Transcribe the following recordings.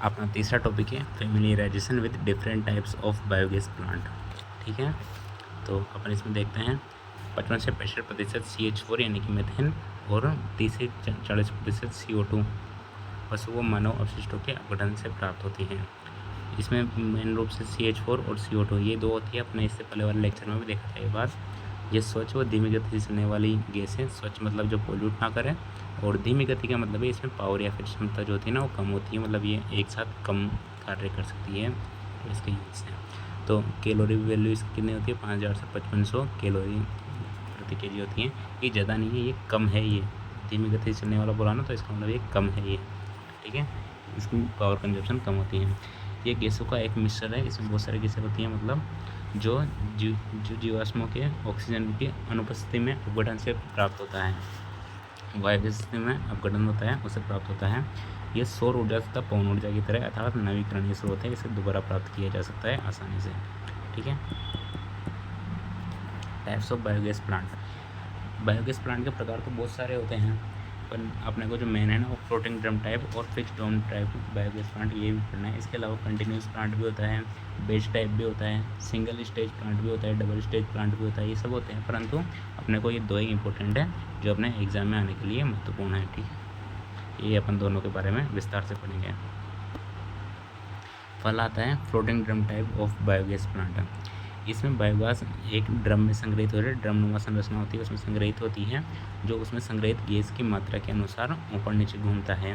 अपना तीसरा टॉपिक है familiarization with different types of biogas plant. ठीक है, तो अपन इसमें देखते हैं 55 से 65% CH4 यानी कि मीथेन और 30 से 40% CO2 पशुओं मानव अवशिष्टों के अपघटन से प्राप्त होती हैं। इसमें मेन रूप से CH4 और CO2 ये दो होती है। अपने इससे पहले वाले लेक्चर में भी देखा था ये बात। ये स्वच्छ व धीमी गति से चलने वाली गैस है। स्वच्छ मतलब जो पोल्यूट ना करे, और धीमी गति का मतलब है इसमें पावर या फिर क्षमता जो होती है ना वो कम होती है, मतलब ये एक साथ कम कार्य कर सकती है, तो इसके यूज है। तो कैलोरी वैल्यू इसकी कितनी होती है, 5000 से 5500 कैलोरी प्रति केजी होती है। ये ज़्यादा नहीं है, ये कम है। ये धीमी गति से चलने वाला बोला ना, तो इसका मतलब ये कम है ये। ठीक है, इसकी पावर कंजप्शन कम होती है। ये गैसों का एक मिश्रण है। इसमें बहुत सारी गैसें होती हैं, मतलब जो जीवाश्मों के ऑक्सीजन की अनुपस्थिति में अपघटन से प्राप्त होता है। वायु में अपघटन होता है, उससे प्राप्त होता है। ये सौर ऊर्जा तथा पवन ऊर्जा की तरह अर्थात नवीकरणीय स्रोत है। इसे दोबारा प्राप्त किया जा सकता है आसानी से। ठीक है, types of biogas plant. Biogas plant के प्रकार तो बहुत सारे होते हैं, पर अपने को जो मेन है ना वो फ्लोटिंग ड्रम टाइप और fixed drum type biogas plant ये भी पढ़ना है। इसके अलावा कंटिन्यूस प्लांट भी होता है, बेच टाइप भी होता है, सिंगल स्टेज प्लांट भी होता है, डबल स्टेज प्लांट भी होता है। ये सब होते हैं, परंतु अपने को ये दो ही इंपॉर्टेंट है जो अपने एग्जाम में आने के लिए महत्वपूर्ण है। ठीक है, ये अपन दोनों के बारे में विस्तार से पढ़ेंगे। फल आता है floating drum type of biogas plant. इसमें बायोगैस एक ड्रम में संग्रहित हो रही है, ड्रम नुमा संरचना होती है, उसमें संग्रहित होती है, जो उसमें संग्रहित गैस की मात्रा के अनुसार ऊपर नीचे घूमता है।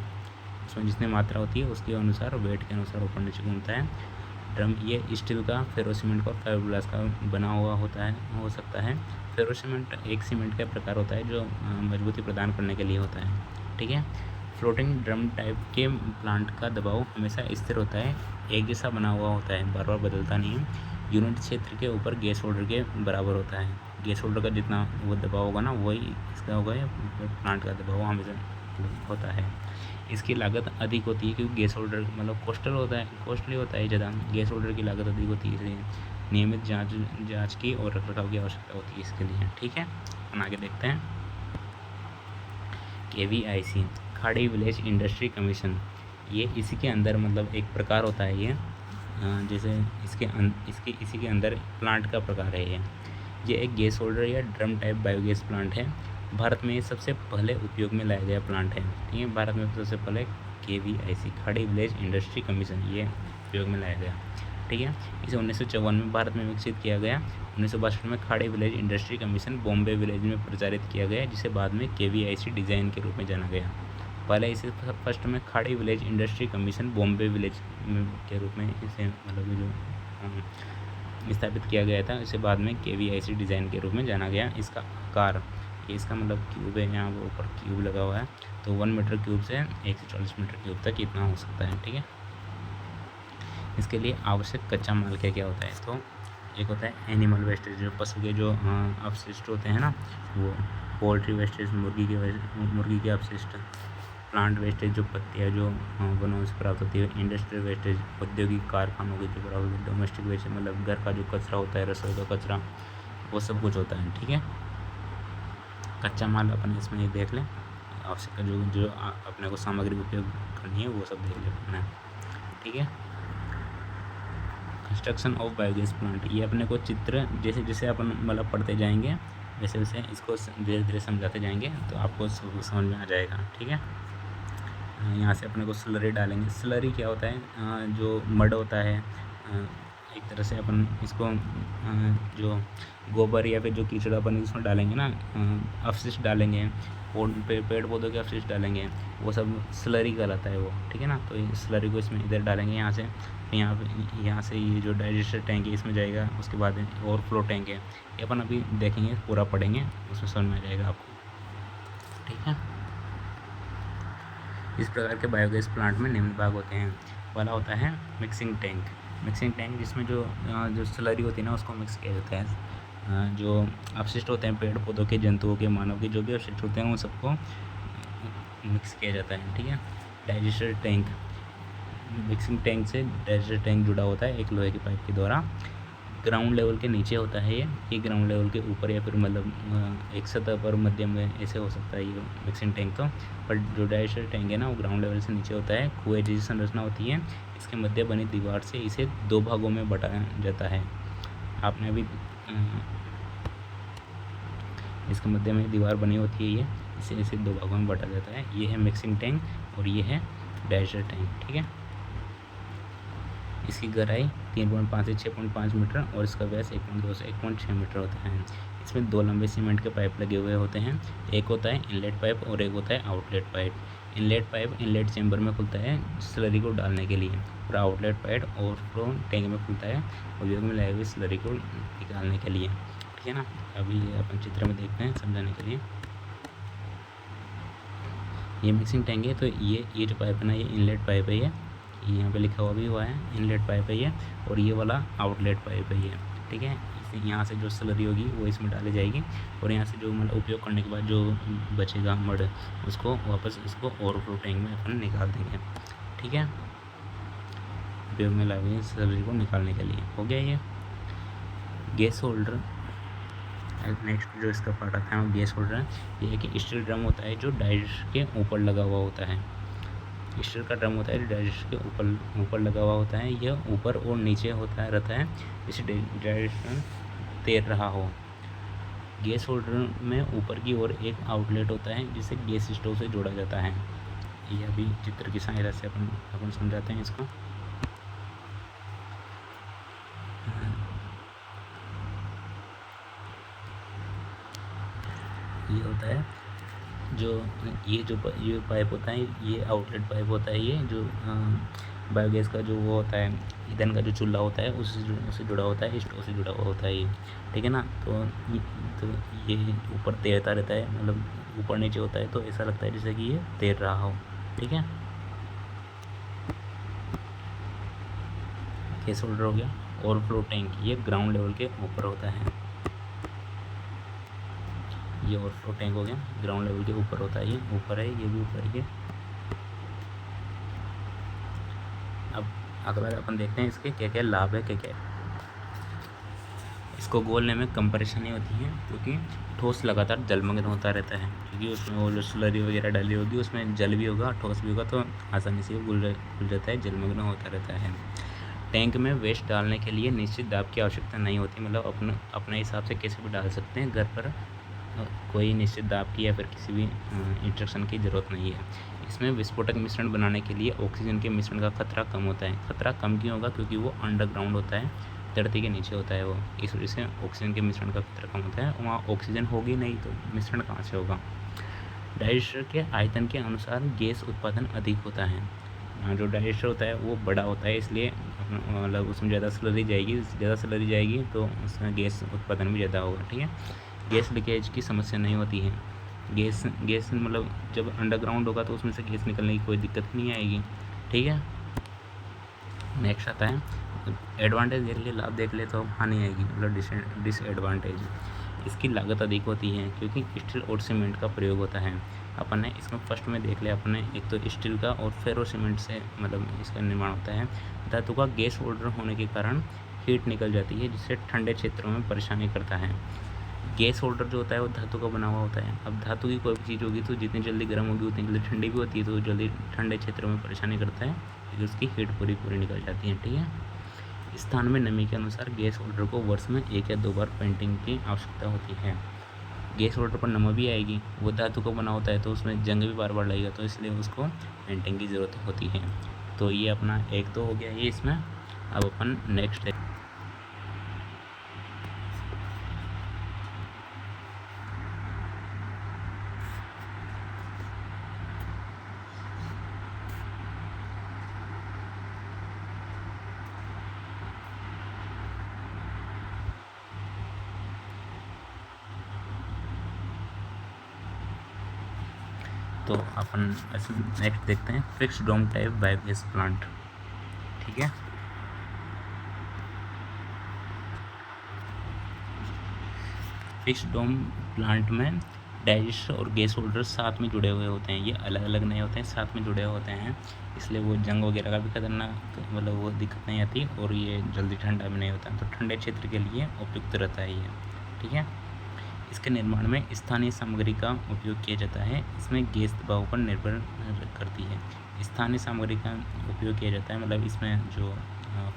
उसमें जितनी मात्रा होती है उसके अनुसार, वेट के अनुसार ऊपर नीचे घूमता है। ड्रम ये स्टील का, फेरोसीमेंट का और फाइबरग्लास का बना हुआ होता है, हो सकता है। फेरोसीमेंट एक सीमेंट का प्रकार होता है जो मजबूती प्रदान करने के लिए होता है। ठीक है, फ्लोटिंग ड्रम टाइप के प्लांट का दबाव हमेशा स्थिर होता है, एक जैसा बना हुआ होता है, बार बार बदलता नहीं है। यूनिट क्षेत्र के ऊपर गैस होल्डर के बराबर होता है। गैस होल्डर का जितना वो दबाव होगा ना वही इसका होगा, प्लांट का दबाव हमेशा होता है। इसकी लागत अधिक होती है क्योंकि गैस होल्डर मतलब कॉस्टली होता है ज़्यादा। गैस होल्डर की लागत अधिक होती है, इसलिए नियमित जाँच की और रखरखाव की आवश्यकता होती है इसके लिए। ठीक है, हम आगे देखते हैं। KVIC खाड़ी विलेज इंडस्ट्री कमीशन, ये इसी के अंदर मतलब एक प्रकार होता है ये। जैसे इसी के अंदर प्लांट का प्रकार है ये एक गैस होल्डर या ड्रम टाइप बायोगैस प्लांट है। भारत में ये सबसे पहले उपयोग में लाया गया प्लांट है। ठीक है, भारत में सबसे पहले KVIC खाड़ी विलेज इंडस्ट्री कमीशन ये उपयोग में लाया गया। ठीक है, इसे 1954 में भारत में विकसित किया गया। 1962 में खाड़ी village industry commission Bombay village में प्रचारित किया गया, जिसे बाद में KVIC डिज़ाइन के रूप में जाना गया। पहले इसे फर्स्ट में खाड़ी village industry commission Bombay village के रूप में इसे मतलब जो स्थापित किया गया था, इसे बाद में KVIC डिज़ाइन के रूप में जाना गया। इसका आकार, इसका मतलब क्यूब है, यहाँ ऊपर क्यूब लगा हुआ है, तो 1 मीटर क्यूब से 1 से 40 मीटर क्यूब तक इतना हो सकता है। ठीक है, इसके लिए आवश्यक कच्चा माल क्या क्या होता है, तो एक होता है एनिमल वेस्टेज, जो पशु के जो अपशिष्ट होते हैं ना वो, पोल्ट्री वेस्टेज मुर्गी के अपशिष्ट, प्लांट वेस्टेज जो पत्तियाँ जो वनों से प्राप्त होती है, इंडस्ट्रियल वेस्टेज औद्योगिक कारखानों की जो प्राप्त होती है, डोमेस्टिक वेस्टेज मतलब घर का जो कचरा होता है, रसोई का कचरा, वो सब कुछ होता है। ठीक है, कच्चा माल अपन इसमें ये देख लें, आवश्यक जो अपने को सामग्री उपयोग करनी है वो सब देख लेना। ठीक है, कंस्ट्रक्शन ऑफ बायोगैस प्लांट, ये अपने को चित्र जैसे जैसे अपन मतलब पढ़ते जाएंगे वैसे वैसे इसको धीरे धीरे समझाते जाएंगे तो आपको समझ में आ जाएगा। ठीक है, यहाँ से अपने को स्लरी डालेंगे। स्लरी क्या होता है, जो मड होता है, एक तरह से अपन इसको जो गोबर या फिर जो कीचड़ अपन इसमें डालेंगे ना, अपशिष्ट डालेंगे, पेड़ पौधों के अपशिष्ट डालेंगे, वो सब स्लरी कहलाता है वो। ठीक है ना, तो ये स्लरी को इसमें इधर डालेंगे यहाँ से, यहाँ से ये जो डाइजेस्टर टैंक है इसमें जाएगा, उसके बाद ओवरफ्लो टैंक है, ये अपन अभी देखेंगे, पूरा पढ़ेंगे, उसमें समझ में आ जाएगा आपको। ठीक है, इस प्रकार के बायोगैस प्लांट में निम्न भाग होते हैं। पहला होता है मिक्सिंग टैंक, जिसमें जो स्लरी होती है ना उसको मिक्स किया जाता है। जो अपशिष्ट होते हैं पेड़ पौधों के, जंतुओं के, मानव के, जो भी अपशिष्ट होते हैं उन सबको मिक्स किया जाता है। ठीक है, डाइजेस्टर टैंक, मिक्सिंग टैंक से डाइजेस्टर टैंक जुड़ा होता है एक लोहे के पाइप के द्वारा। ग्राउंड लेवल के नीचे होता है ये ग्राउंड लेवल के ऊपर या फिर मतलब एक सतह पर मध्यम में ऐसे हो सकता है ये मिक्सिंग टैंक। तो पर जो डाइजेस्टर टैंक है ना वो ग्राउंड लेवल से नीचे होता है। कुएं जैसी संरचना होती है, इसके मध्य बनी दीवार से इसे 2 भागों में बांटा जाता है। आपने अभी इसके मध्य में दीवार बनी होती है, ये इसे 2 भागों में बांटा जाता है। ये है मिक्सिंग टैंक और ये है डाइजेस्टर टैंक, ठीक है। इसकी गहराई 3.5 से 6.5 मीटर और इसका व्यास 1.2 से 1.6 मीटर होता है। इसमें 2 लंबे सीमेंट के पाइप लगे हुए होते हैं, एक होता है इनलेट पाइप और एक होता है outlet pipe. Inlet pipe inlet chamber में खुलता है स्लरी को डालने के लिए, और आउटलेट पाइप ओवरफ्लो टैंक में खुलता है उपयोग में लाई हुई स्लरी को निकालने के लिए, ठीक है ना। अभी अपन चित्र में देखते हैं समझाने के लिए। ये मिक्सिंग टैंक है, तो ये जो पाइप है ना ये इनलेट पाइप है, ये यहाँ पे लिखा हुआ है इनलेट पाइप है ये, और ये वाला आउटलेट पाइप है ये, ठीक है। इसे यहाँ से जो स्लरी होगी वो इसमें डाली जाएगी और यहाँ से जो मतलब उपयोग करने के बाद जो बचेगा मड उसको वापस इसको ओवरफ्लो टैंक में अपन निकाल देंगे, ठीक है। उपयोग में लाई हुई स्लरी को निकालने के लिए हो गया ये गैस होल्डर। नेक्स्ट जो इसका पार्ट आता है वो गैस होल्डर है। ये एक स्टील ड्रम होता है जो डाइजेस्टर के ऊपर लगा हुआ होता है। स्टील का ड्रम होता है जो डाइजेस्टर के ऊपर लगा हुआ होता है। यह ऊपर और नीचे रहता है जिससे डाइजेशन तैर रहा हो। गैस होल्डर में ऊपर की ओर एक आउटलेट होता है जिसे गैस स्टोव से जोड़ा जाता है। ये अभी चित्र की सहायता से अपन समझाते हैं इसको। ये होता है ये पाइप होता है, ये आउटलेट पाइप होता है, ये जो बायोगैस का जो वो होता है ईंधन का जो चूल्हा होता है उससे जुड़ा होता है, स्टोव से जुड़ा हुआ होता है ये, ठीक है ना। तो ये ऊपर तैरता रहता है, मतलब ऊपर नीचे होता है तो ऐसा लगता है जैसे कि ये तैर रहा हो, ठीक है। गैस होल्डर हो गया। ओवरफ्लो टैंक ये ग्राउंड लेवल के ऊपर होता है। ये ओवरफ्लो टैंक हो गया, ग्राउंड लेवल के ऊपर होता है, ये ऊपर है, ये भी ऊपर ही है। अब अगला अपन देखते हैं इसके क्या क्या लाभ है, क्या क्या है। इसको गोलने में कम परेशानी होती है क्योंकि ठोस लगातार जलमग्न होता रहता है, क्योंकि उसमें वो जो स्लरी वगैरह डाली होगी उसमें जल भी होगा, ठोस भी होगा, तो आसानी से घुल जाता है, जलमग्न होता रहता है। टैंक में वेस्ट डालने के लिए निश्चित दाब की आवश्यकता नहीं होती, मतलब अपने हिसाब से कैसे भी डाल सकते हैं घर पर, कोई निश्चित दाब की या फिर किसी भी इंस्ट्रक्शन की ज़रूरत नहीं है। इसमें विस्फोटक मिश्रण बनाने के लिए ऑक्सीजन के मिश्रण का खतरा कम होता है। खतरा कम क्यों होगा? क्योंकि वो अंडरग्राउंड होता है, धरती के नीचे होता है वो, इस वजह से ऑक्सीजन के मिश्रण का खतरा कम होता है। वहाँ ऑक्सीजन होगी नहीं तो मिश्रण कहाँ से होगा। डाइजेस्टर के आयतन के अनुसार गैस उत्पादन अधिक होता है। जो डाइजेस्टर होता है वो बड़ा होता है, इसलिए मतलब उसमें ज़्यादा स्लरी जाएगी तो उसमें गैस उत्पादन भी ज़्यादा होगा, ठीक है। गैस लीकेज की समस्या नहीं होती है। गैस मतलब जब अंडरग्राउंड होगा तो उसमें से गैस निकलने की कोई दिक्कत नहीं आएगी, ठीक है। नेक्स्ट आता है एडवांटेज देख ले, लाभ देख ले तो हानि आएगी, मतलब डिसएडवांटेज। इसकी लागत अधिक होती है क्योंकि स्टील और सीमेंट का प्रयोग होता है। अपन ने इसमें फर्स्ट में देख लिया अपने, एक तो स्टील का और फेरो सीमेंट से मतलब इसका निर्माण होता है। धातु का गैस होल्डर होने के कारण हीट निकल जाती है जिससे ठंडे क्षेत्रों में परेशानी करता है। गैस होल्डर जो होता है वो धातु का बना हुआ होता है। अब धातु की कोई भी चीज़ होगी तो जितनी जल्दी गर्म होगी उतनी जल्दी ठंडी भी होती है, तो जल्दी ठंडे क्षेत्रों में परेशानी करता है क्योंकि उसकी हीट पूरी निकल जाती है, ठीक है। स्थान में नमी के अनुसार गैस होल्डर को वर्ष में 1 या 2 बार पेंटिंग की आवश्यकता होती है। गैस होल्डर पर नमी भी आएगी, वो धातु का बना होता है तो उसमें जंग भी बार लगेगा, तो इसलिए उसको पेंटिंग की ज़रूरत होती है। तो ये अपना एक तो हो गया ये इसमें। अब अपन नेक्स्ट तो अपन ऐसे नेक्स्ट देखते हैं fix dome type biogas plant, ठीक है। फिक्स डोम प्लांट में डाइजेस्टर और गैस होल्डर साथ में जुड़े हुए होते हैं, ये अलग अलग नहीं होते हैं, साथ में जुड़े होते हैं, इसलिए वो जंग वगैरह का भी खतरनाक मतलब वो दिक्कत नहीं आती और ये जल्दी ठंडा भी नहीं होता, तो ठंडे क्षेत्र के लिए उपयुक्त रहता है ये। ठीक है। इसके निर्माण में स्थानीय सामग्री का उपयोग किया जाता है, इसमें गैस दबाव पर निर्भर करती है। स्थानीय सामग्री का उपयोग किया जाता है, मतलब इसमें जो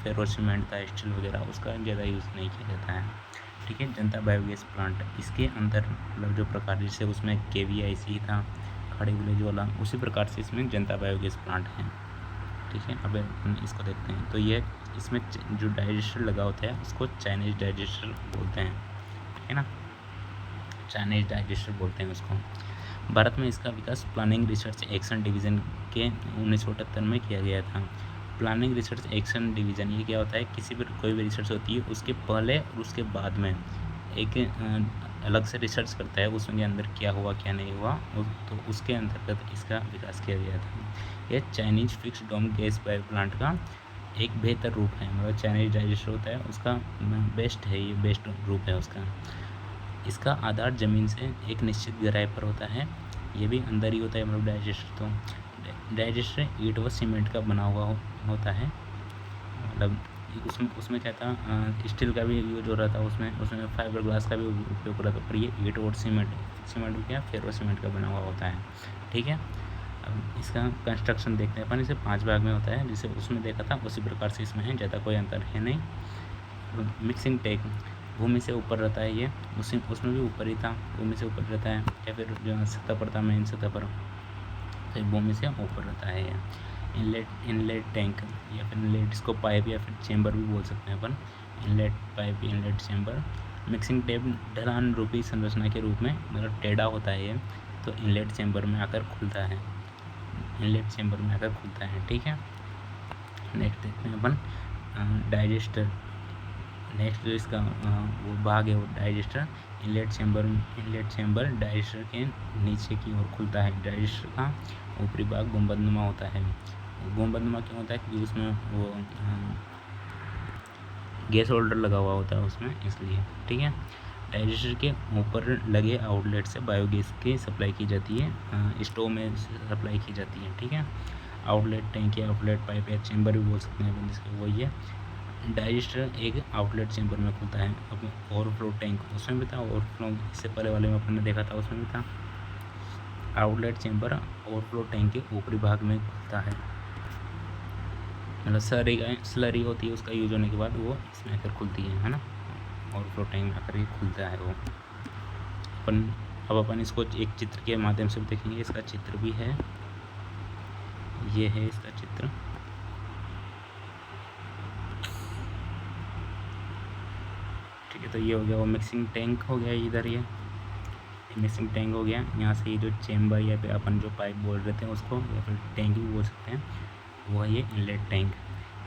फेरो सीमेंट था, स्टील वगैरह, उसका ज़्यादा यूज़ नहीं किया जाता है। ठीक है। जनता बायोगैस प्लांट, इसके अंदर मतलब जो प्रकार जैसे उसमें KVIC था खड़ी विलेज वाला, उसी प्रकार से इसमें जनता बायोगैस प्लांट है। ठीक है। अब हम इसको देखते हैं, तो ये इसमें जो डाइजेस्टर लगा होता है उसको चाइनीज डाइजेस्टर बोलते हैं, है ना, चाइनीज डाइजेस्टर बोलते हैं उसको। भारत में इसका विकास प्लानिंग रिसर्च एक्शन डिवीज़न के 1978 में किया गया था। प्लानिंग रिसर्च एक्शन डिवीज़न ये क्या होता है, किसी भी कोई भी रिसर्च होती है उसके पहले और उसके बाद में एक अलग से रिसर्च करता है, उसके अंदर क्या हुआ क्या नहीं हुआ, तो उसके अंतर्गत इसका विकास किया गया था। यह चाइनीज फिक्स डोम गैस पावर प्लांट का एक बेहतर रूप है, मतलब चाइनीज डाइजेस्टर होता है उसका बेस्ट है, ये बेस्ट रूप है उसका। इसका आधार ज़मीन से एक निश्चित गहराई पर होता है, ये भी अंदर ही होता है, मतलब डाइजेस्टर। तो डाइजेस्टर ईंट व सीमेंट का बना हुआ होता है, मतलब उसमें क्या था, स्टील का भी यूज हो रहा था, उसमें फाइबर ग्लास का भी उपयोग हो रहा था, पर ये ईंट और सीमेंट क्या फेरो सीमेंट का बना हुआ होता है। ठीक है। अब इसका कंस्ट्रक्शन देखते हैं अपन, इसे 5 भाग में होता है, जिसे उसमें देखा था उसी प्रकार से इसमें है, ज़्यादा कोई अंतर है नहीं। मिक्सिंग टैंक भूमि से ऊपर रहता है, ये उसमें भी ऊपर ही था, भूमि से ऊपर रहता है, या फिर जो सतह पर था मेन सतह पर, तो भूमि से ऊपर रहता है ये। इनलेट टैंक या फिर इनलेट, इसको पाइप या फिर चेंबर भी बोल सकते हैं अपन, inlet pipe, inlet chamber. Mixing tank ढलान रूपी संरचना के रूप में मतलब टेढ़ा होता है ये, तो इनलेट चेंबर में आकर खुलता है, इनलेट चेंबर में आकर खुलता है। ठीक है। नेक्स्ट देखते हैं अपन डाइजेस्टर। नेक्स्ट जो इसका वो भाग है वो डाइजेस्टर। इनलेट चेंबर डाइजेस्टर के नीचे की ओर खुलता है। डाइजेस्टर का ऊपरी भाग गुंबदनुमा होता है। गुंबदनुमा क्यों होता है, क्योंकि उसमें वो गैस होल्डर लगा हुआ होता है उसमें, इसलिए। ठीक है। डाइजेस्टर के ऊपर लगे आउटलेट से बायोगैस की सप्लाई की जाती है, स्टोव में सप्लाई की जाती है। ठीक है। आउटलेट टैंक या आउटलेट पाइप या चेंबर भी बोल सकते हैं अपन इसको, वही है। डाइजेस्टर एक आउटलेट चेंबर में खुलता है। अब ओवरफ्लो टैंक उसमें भी था, ओवरफ्लो इससे पहले वाले में अपन ने देखा था, उसमें भी था। आउटलेट चेंबर ओवरफ्लो टैंक के ऊपरी भाग में खुलता है, मतलब स्लरी होती है, उसका यूज होने के बाद वो इसमें आकर खुलती है ना, ओवरफ्लो टैंक में आकर ये खुलता है वो। अब अपन इसको एक चित्र के माध्यम से भी देखेंगे, इसका चित्र भी है, ये है इसका चित्र। ठीक है। तो ये हो गया वो मिक्सिंग टैंक हो गया इधर, ये मिक्सिंग टैंक हो गया। यहाँ से ये जो चेंबर या फिर अपन जो पाइप बोल रहे थे उसको, या फिर टैंक भी बोल सकते हैं, वो है ये इनलेट टैंक।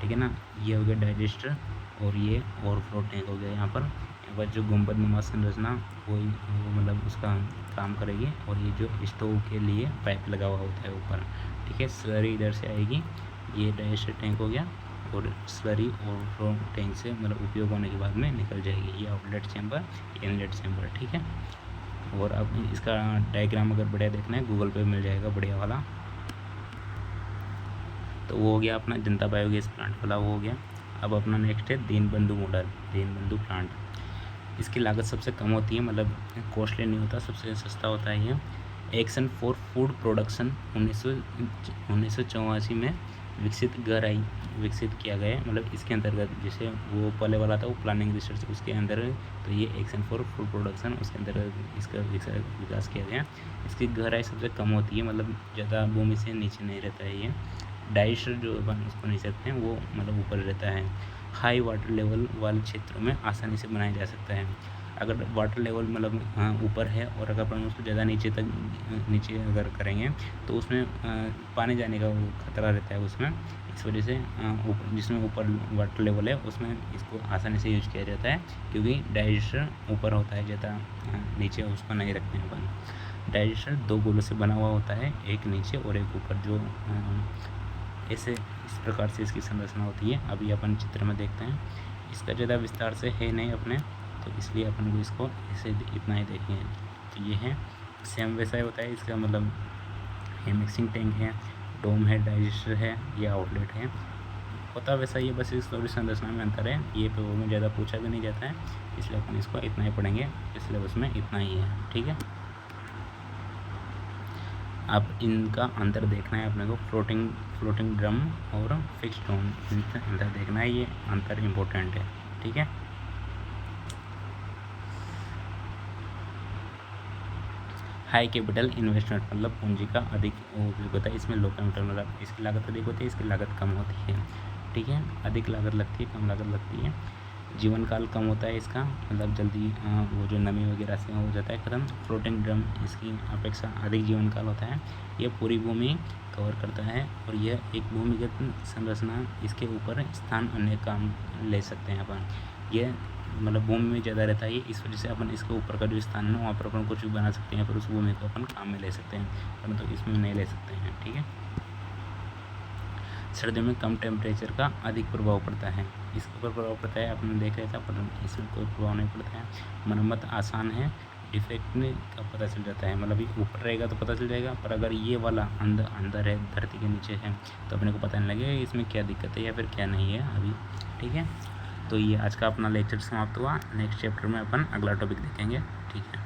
ठीक है ना। ये हो गया डाइजेस्टर और ये ओवरफ्लो टैंक हो गया। यहाँ पर जो गुंबदनुमा संरचना वो मतलब उसका काम करेगी, और ये जो स्टोव के लिए पाइप लगा हुआ होता है ऊपर। ठीक है। स्लरी इधर से आएगी, ये डाइजेस्टर टैंक हो गया, और स्लरी ओवरफ्लो टैंक से मतलब उपयोग होने के बाद में निकल जाएगी, ये आउटलेट चेंबर, इनलेट चेंबर। ठीक है। और अब इसका डायग्राम अगर बढ़िया देखना है गूगल पे मिल जाएगा बढ़िया वाला। तो वो हो गया अपना जनता बायोगैस प्लांट वाला, वो हो गया। अब अपना नेक्स्ट है दीनबंधु मॉडल, दीनबंधु प्लांट। इसकी लागत सबसे कम होती है, मतलब कॉस्टली नहीं होता, सबसे सस्ता होता है ये। एक्शन फॉर फूड प्रोडक्शन 1984 में विकसित किया गया है, मतलब इसके अंतर्गत जैसे वो पहले वाला था वो प्लानिंग रिसर्च, उसके अंदर तो ये एक्शन फॉर फूड प्रोडक्शन, उसके अंतर्गत इसका विकास किया गया। इसकी गहराई सबसे कम होती है, मतलब ज़्यादा भूमि से नीचे नहीं रहता है ये। डाइजेस्टर जो अपन उसको नहीं सकते हैं वो मतलब ऊपर रहता है। हाई वाटर लेवल वाले क्षेत्रों में आसानी से बनाया जा सकता है। अगर वाटर लेवल मतलब ऊपर है और अगर अपन उसको ज़्यादा नीचे अगर करेंगे तो उसमें पानी जाने का वो खतरा रहता है उसमें, इस वजह से जिसमें ऊपर वाटर लेवल है उसमें इसको आसानी से यूज किया जाता है, क्योंकि डाइजेस्टर ऊपर होता है, ज़्यादा नीचे उसको नहीं रखते हैं अपन। डाइजेस्टर 2 गोलों से बना हुआ होता है, एक नीचे और एक ऊपर, जो ऐसे इस प्रकार से इसकी संरचना होती है। अभी अपन चित्र में देखते हैं, इसका ज़्यादा विस्तार से है नहीं अपने, तो इसलिए अपन को इसको ऐसे इतना ही देखेंगे। तो ये है सेम वैसा ही होता है इसका, मतलब ये मिक्सिंग टैंक है, डोम है, डाइजेस्टर है, ये आउटलेट है, होता वैसा ही है, बस इस थोड़ी संरचना में अंतर है। ये पेपर में ज़्यादा पूछा भी नहीं जाता है, इसलिए अपन इसको इतना ही पढ़ेंगे, इस सिलेबस में इतना ही है, ठीक है। अब इनका अंतर देखना है अपने को, फ्लोटिंग ड्रम और फिक्स्ड ड्रम, इनका अंतर देखना है, ये अंतर इम्पोर्टेंट है, ठीक है। हाई कैपिटल इन्वेस्टमेंट मतलब पूंजी का अधिक उपयोग होता है, इसमें लो कैपिटल मतलब इसकी लागत अधिक होती है, इसकी लागत कम होती है, ठीक है। अधिक लागत लगती है, कम लागत लगती है। जीवन काल कम होता है इसका, मतलब जल्दी वो जो नमी वगैरह से हो जाता है खत्म। फ्लोटिंग ड्रम इसकी अपेक्षा अधिक जीवन काल होता है, यह पूरी भूमि कवर करता है और यह एक भूमिगत संरचना, इसके ऊपर स्थान अन्य काम ले सकते हैं अपन। यह मतलब भूमि में ज़्यादा रहता है, इस वजह से अपन इसके ऊपर का जो स्थान है वहाँ पर अपन कुछ भी बना सकते हैं, पर उस भूमि को अपन काम में ले सकते हैं, परंतु तो इसमें नहीं ले सकते हैं, ठीक है। सर्दियों में कम टेम्परेचर का अधिक प्रभाव पड़ता है, इसके ऊपर प्रभाव पड़ता है, आपने देख रहा था, पर इसमें कोई प्रभाव नहीं पड़ता है। मरम्मत आसान है, डिफेक्ट का पता चल जाता है, मतलब ये ऊपर रहेगा तो पता चल जाएगा, पर अगर ये वाला अंदर है, धरती के नीचे है, तो अपने को पता नहीं लगेगा इसमें क्या दिक्कत है या फिर क्या नहीं है अभी, ठीक है। तो ये आज का अपना लेक्चर समाप्त हुआ। नेक्स्ट चैप्टर में अपन अगला टॉपिक देखेंगे, ठीक है।